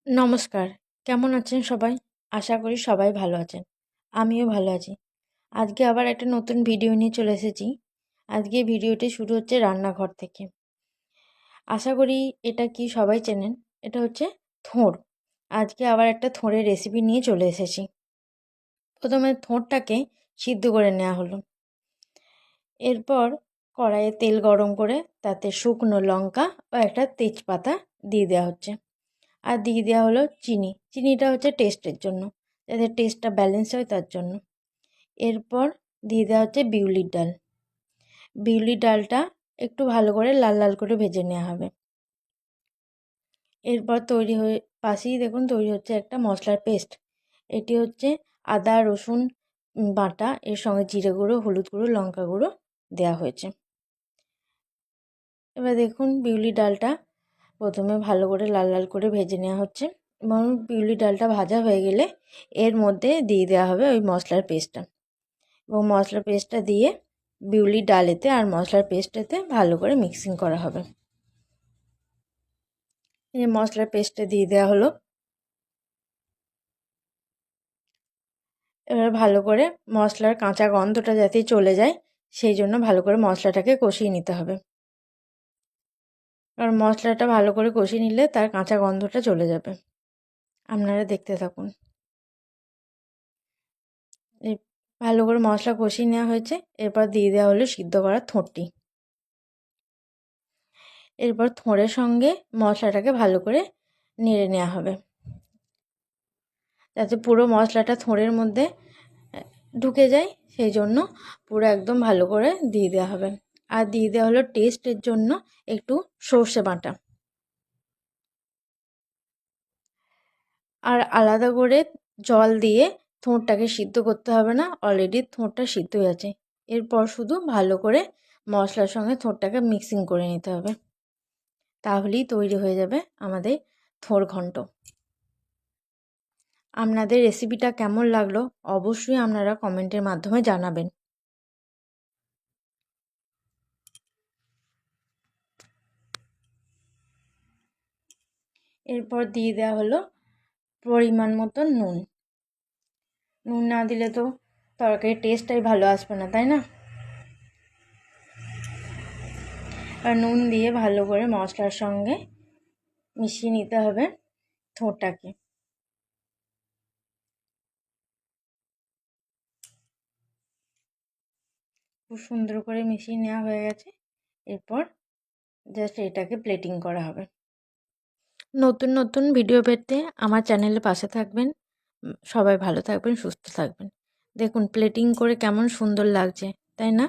নমস্কার। কেমন আছেন সবাই? আশা করি সবাই ভালো আছেন। আমিও ভালো আছি। আজকে আবার একটা নতুন ভিডিও নিয়ে চলে এসেছি। আজকে ভিডিওটি শুরু হচ্ছে রান্নাঘর থেকে। আশা করি এটা কি সবাই চেনেন। এটা হচ্ছে থোড়। আজকে আবার একটা থোড়ের রেসিপি নিয়ে চলে এসেছি। প্রথমে থোড়টাকে সিদ্ধ করে নেওয়া হলো। এরপর কড়াইয়ে তেল গরম করে তাতে শুকনো লঙ্কা ও একটা তেজপাতা দিয়ে দেওয়া হচ্ছে। আর দিয়ে দেওয়া হলো চিনি। চিনিটা হচ্ছে টেস্টের জন্য, যাতে টেস্টটা ব্যালেন্স হয় তার জন্য। এরপর দিয়ে দেওয়া হচ্ছে বিউলির ডাল। বিউলির ডালটা একটু ভালো করে লাল লাল করে ভেজে নেওয়া হবে। এরপর পাশেই দেখুন তৈরি হচ্ছে একটা মশলার পেস্ট। এটি হচ্ছে আদা রসুন বাটা, এর সঙ্গে জিরে গুঁড়ো, হলুদ গুঁড়ো, লঙ্কা গুঁড়ো দেওয়া হয়েছে। এবার দেখুন বিউলির ডালটা প্রথমে ভালো করে লাল লাল করে ভেজে নেওয়া হচ্ছে এবং বিউলির ডালটা ভাজা হয়ে গেলে এর মধ্যে দিয়ে দেওয়া হবে ওই মশলার পেস্টটা, এবং মশলার পেস্টটা দিয়ে বিউলির ডালেতে আর মশলার পেস্টেতে ভালো করে মিক্সিং করা হবে। এই মশলার পেস্টটা দিয়ে দেওয়া হলো। এবার ভালো করে মশলার কাঁচা গন্ধটা যাতে চলে যায় সেই জন্য ভালো করে মশলাটাকে কষিয়ে নিতে হবে। কারণ মশলাটা ভালো করে কষিয়ে নিলে তার কাঁচা গন্ধটা চলে যাবে। আপনারা দেখতে থাকুন। এই ভালো করে মশলা কষিয়ে নেওয়া হয়েছে। এরপর দিয়ে দেওয়া হলো সিদ্ধ করা থোড়টি। এরপর থোড়ের সঙ্গে মশলাটাকে ভালো করে নেড়ে নেওয়া হবে, যাতে পুরো মশলাটা থোড়ের মধ্যে ঢুকে যায়। সেই জন্য পুরো একদম ভালো করে দিয়ে দেওয়া হবে। আর দিয়ে দেওয়া হলো টেস্টের জন্য একটু সর্ষে বাটা। আর আলাদা করে জল দিয়ে থোড়টাকে সিদ্ধ করতে হবে না, অলরেডি থোড়টা সিদ্ধ হয়ে আছে। এরপর শুধু ভালো করে মশলার সঙ্গে থোড়টাকে মিক্সিং করে নিতে হবে, তাহলেই তৈরি হয়ে যাবে আমাদের থোড় ঘন্ট। আপনাদের রেসিপিটা কেমন লাগলো অবশ্যই আপনারা কমেন্টের মাধ্যমে জানাবেন। এরপর দিয়ে দেওয়া হলো পরিমাণ মতো নুন। নুন না দিলে তো তরকারির টেস্টটাই ভালো আসবে না, তাই না? আর নুন দিয়ে ভালো করে মশলার সঙ্গে মিশিয়ে নিতে হবে থোড়টাকে। খুব সুন্দর করে মিশিয়ে নেওয়া হয়ে গেছে। এরপর জাস্ট এটাকে প্লেটিং করা হবে। নতুন নতুন ভিডিও পেতে আমার চ্যানেলের পাশে থাকবেন। সবাই ভালো থাকবেন, সুস্থ থাকবেন। দেখুন প্লেটিং করে কেমন সুন্দর লাগছে, তাই না?